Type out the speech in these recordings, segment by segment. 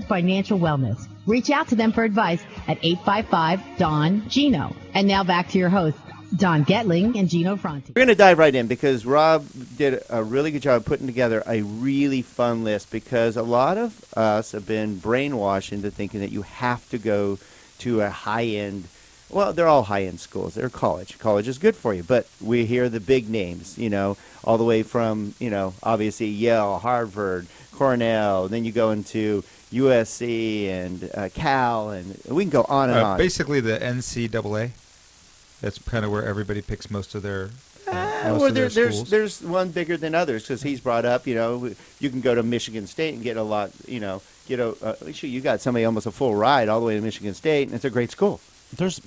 Financial wellness. Reach out to them for advice at 855-DON-GINO. And now back to your hosts, Don Getling and Gino Franti. We're going to dive right in because Rob did a really good job of putting together a really fun list, because a lot of us have been brainwashed into thinking that you have to go to a high-end, well, they're all high-end schools. They're college. College is good for you, but we hear the big names, all the way from, obviously Yale, Harvard, Cornell, then you go into USC and Cal, and we can go on and on. Basically the NCAA. That's kind of where everybody picks most of their schools. There's one bigger than others, because he's brought up, you can go to Michigan State and get a lot, you got somebody almost a full ride all the way to Michigan State, and it's a great school. Here's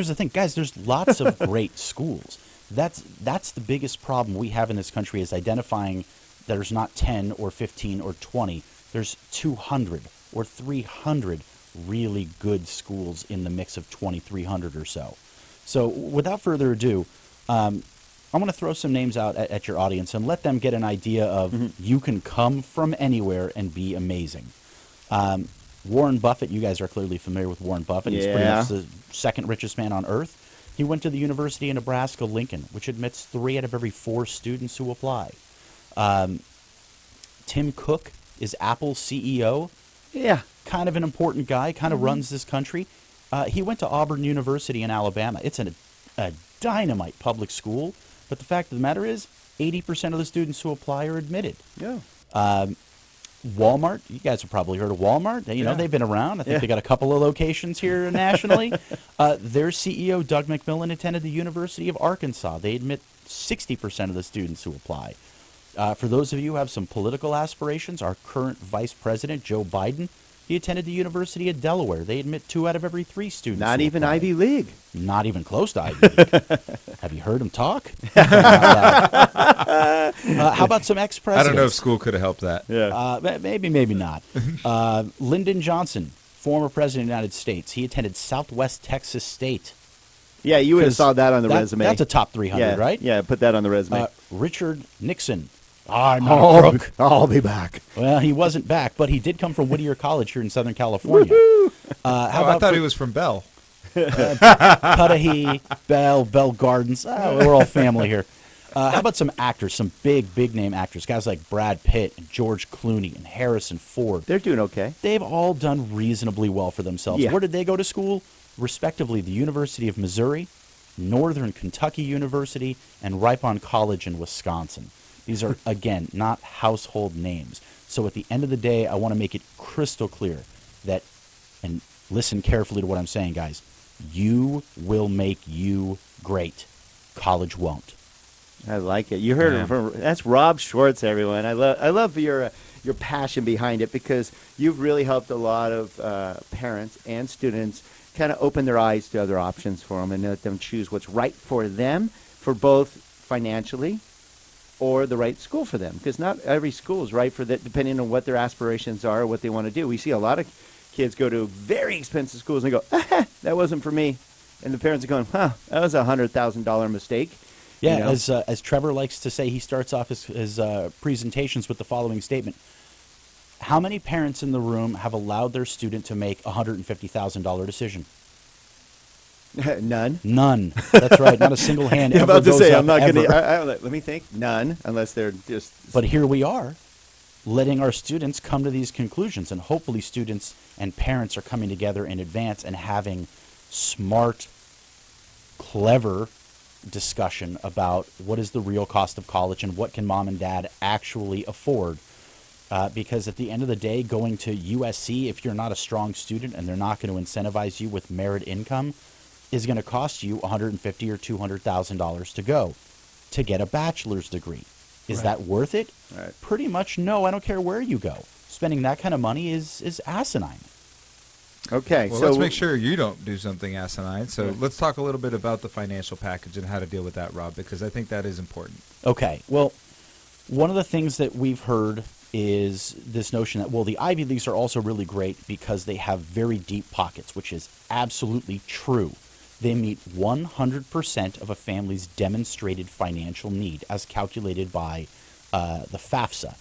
the thing, guys, there's lots of great schools. That's the biggest problem we have in this country, is identifying there's not 10 or 15 or 20. There's 200 or 300 really good schools in the mix of 2,300 or so. So without further ado, I'm going to throw some names out at your audience and let them get an idea of you can come from anywhere and be amazing. Warren Buffett, you guys are clearly familiar with Warren Buffett. He's pretty much the second richest man on earth. He went to the University of Nebraska-Lincoln, which admits 3 out of every 4 students who apply. Tim Cook is Apple's CEO. Yeah. Kind of an important guy, kind of runs this country. He went to Auburn University in Alabama. It's a dynamite public school, but the fact of the matter is 80% of the students who apply are admitted. Yeah. Walmart, you guys have probably heard of Walmart. They've been around. I think they got a couple of locations here nationally. Their CEO, Doug McMillon, attended the University of Arkansas. They admit 60% of the students who apply. For those of you who have some political aspirations, our current vice president, Joe Biden, he attended the University of Delaware. They admit 2 out of every 3 students. Not even apply. Ivy League. Not even close to Ivy League. Have you heard him talk? How about some ex-presidents? I don't know if school could have helped that. Yeah. Maybe not. Lyndon Johnson, former president of the United States. He attended Southwest Texas State. Yeah, you would have saw that on the resume. That's a top 300, right? Yeah, put that on the resume. Richard Nixon. I'm not a crook. I'll be back. Well, he wasn't back, but he did come from Whittier College here in Southern California. I thought he was from Bell. Cudahy, Bell Gardens. We're all family here. How about some actors, some big name actors, guys like Brad Pitt and George Clooney and Harrison Ford. They're doing okay. They've all done reasonably well for themselves. Yeah. Where did they go to school? Respectively, the University of Missouri, Northern Kentucky University, and Ripon College in Wisconsin. These are, again, not household names. So at the end of the day, I want to make it crystal clear that, and listen carefully to what I'm saying, guys, you will make you great. College won't. I like it. You heard him from, that's Rob Schwartz, everyone. I love your passion behind it, because you've really helped a lot of parents and students kind of open their eyes to other options for them and let them choose what's right for them, for both financially or the right school for them, because not every school is right for that, depending on what their aspirations are, what they want to do. We see a lot of kids go to very expensive schools and go, that wasn't for me. And the parents are going, that was a $100,000 mistake. Yeah, as Trevor likes to say, he starts off his presentations with the following statement. How many parents in the room have allowed their student to make a $150,000 decision? None. None. That's right. Not a single hand ever about to goes say, up I'm not going ever. to. Let me think. None, unless they're just. But here we are, letting our students come to these conclusions, and hopefully students and parents are coming together in advance and having smart, clever discussion about what is the real cost of college and what can mom and dad actually afford. Because at the end of the day, going to USC, if you're not a strong student and they're not going to incentivize you with merit income, is going to cost you $150,000 or $200,000 to go to get a bachelor's degree. Is that worth it? Right. Pretty much no. I don't care where you go. Spending that kind of money is asinine. Okay, well, so let's make sure you don't do something asinine. So let's talk a little bit about the financial package and how to deal with that, Rob, because I think that is important. Okay. Well, one of the things that we've heard is this notion that, well, the Ivy Leagues are also really great because they have very deep pockets, which is absolutely true. They meet 100% of a family's demonstrated financial need as calculated by the FAFSA.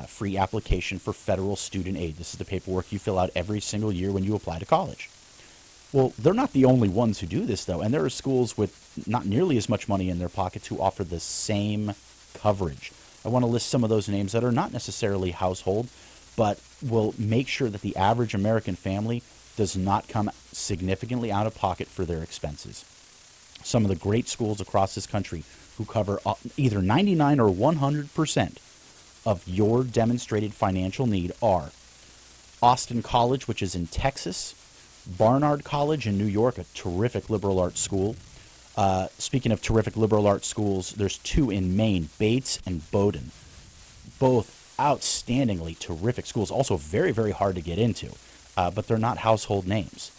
free application for federal student aid. This is the paperwork you fill out every single year when you apply to college. Well, they're not the only ones who do this, though, and there are schools with not nearly as much money in their pockets who offer the same coverage. I want to list some of those names that are not necessarily household, but will make sure that the average American family does not come significantly out of pocket for their expenses. Some of the great schools across this country who cover either 99 or 100% of your demonstrated financial need are Austin College, which is in Texas, Barnard College in New York, a terrific liberal arts school. Speaking of terrific liberal arts schools, there's two in Maine, Bates and Bowdoin. Both outstandingly terrific schools, also very, very hard to get into, but they're not household names.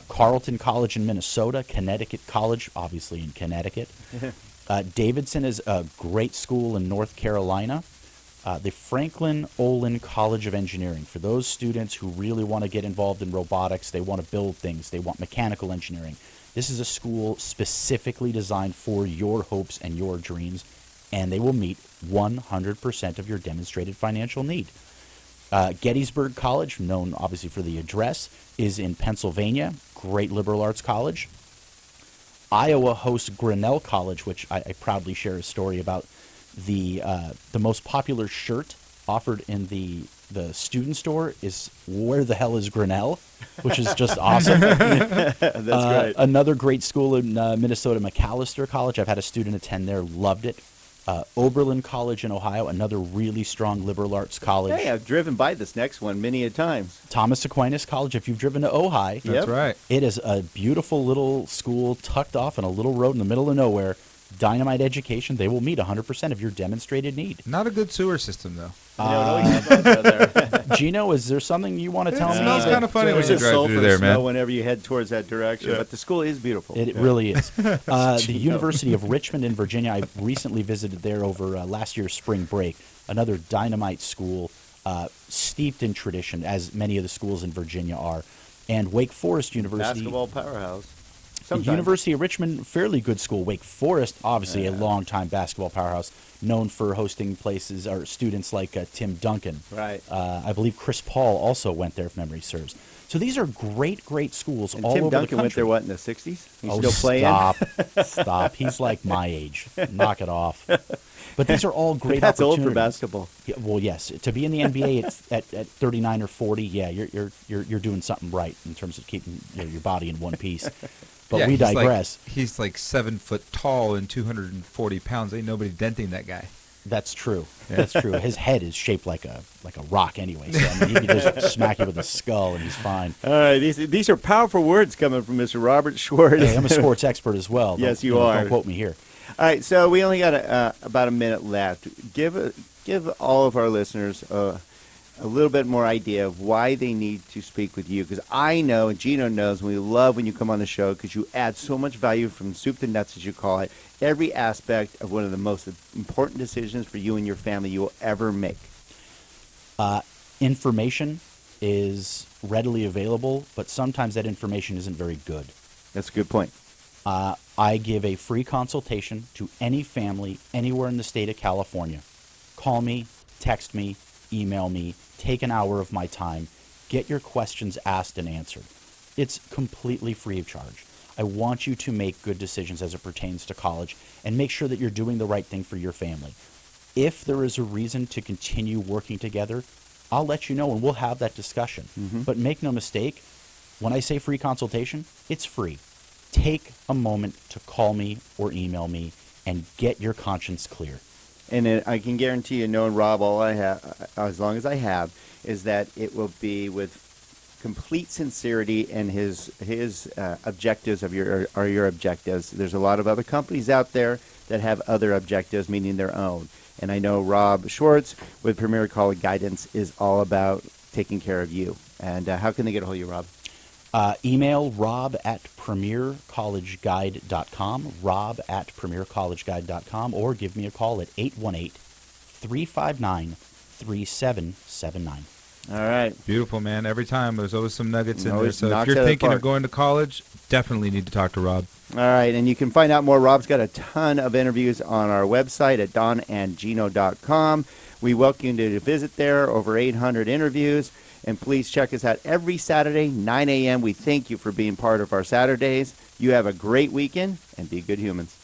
Carleton College in Minnesota, Connecticut College, obviously in Connecticut. Davidson is a great school in North Carolina. The Franklin Olin College of Engineering, for those students who really want to get involved in robotics, they want to build things, they want mechanical engineering. This is a school specifically designed for your hopes and your dreams, and they will meet 100% of your demonstrated financial need. Gettysburg College, known obviously for the address, is in Pennsylvania, great liberal arts college. Iowa hosts Grinnell College, which I proudly share a story about. The most popular shirt offered in the student store is "Where the hell is Grinnell?" which is just awesome. That's great. Another great school in Minnesota, Macalester College. I've had a student attend there, loved it. Oberlin College in Ohio, another really strong liberal arts college. Hey, I've driven by this next one many a times. Thomas Aquinas College, if you've driven to Ojai. That's right. It is a beautiful little school tucked off on a little road in the middle of nowhere. Dynamite education. They will meet 100% of your demonstrated need. Not a good sewer system, though. Gino, is there something you want to tell me? It smells kind of funny when you drive through there, man. Whenever you head towards that direction, but the school is beautiful. It really is. The University of Richmond in Virginia, I recently visited there over last year's spring break. Another dynamite school, steeped in tradition, as many of the schools in Virginia are. And Wake Forest University. Basketball powerhouse. The University of Richmond, fairly good school. Wake Forest, obviously a long-time basketball powerhouse, known for hosting places or students like Tim Duncan. Right. I believe Chris Paul also went there, if memory serves. So these are great, great schools and all Tim over Duncan the country. went there, what, in the 60s? He's still stop. playing? Stop. He's like my age. Knock it off. But these are all great That's opportunities. old for basketball. Yeah, well, yes. To be in the NBA at 39 or 40, yeah, you're doing something right in terms of keeping your body in one piece. But yeah, we digress. He's like 7 foot tall and 240 pounds. Ain't nobody denting that guy. That's true. That's true. His head is shaped like a rock anyway. So I mean, he can just smack you with a skull and he's fine. All right, these are powerful words coming from Mr. Robert Schwartz. Hey, I'm a sports expert as well. Yes, you are. Don't quote me here. All right, so we only got about a minute left. Give all of our listeners a little bit more idea of why they need to speak with you, because I know, and Gino knows, and we love when you come on the show because you add so much value from soup to nuts, as you call it, every aspect of one of the most important decisions for you and your family you will ever make. Information is readily available, but sometimes that information isn't very good. That's a good point. I give a free consultation to any family anywhere in the state of California. Call me, text me, email me, take an hour of my time, get your questions asked and answered. It's completely free of charge. I want you to make good decisions as it pertains to college and make sure that you're doing the right thing for your family. If there is a reason to continue working together, I'll let you know and we'll have that discussion. Mm-hmm. But make no mistake, when I say free consultation, it's free. Take a moment to call me or email me and get your conscience clear. And I can guarantee you, knowing Rob, all I have, as long as I have, is that it will be with complete sincerity, and his objectives are your objectives. There's a lot of other companies out there that have other objectives, meaning their own. And I know Rob Schwartz with Premier College Guidance is all about taking care of you. And how can they get a hold of you, Rob? Email rob@premiercollegeguide.com, rob@premiercollegeguide.com, or give me a call at 818-359-3779. All right. Beautiful, man. Every time there's always some nuggets in there. Always So if knocks you're it out of the thinking park. of going to college, definitely need to talk to Rob. All right, and you can find out more. Rob's got a ton of interviews on our website at donandgino.com. We welcome you to visit there, over 800 interviews. And please check us out every Saturday, 9 a.m. We thank you for being part of our Saturdays. You have a great weekend, and be good humans.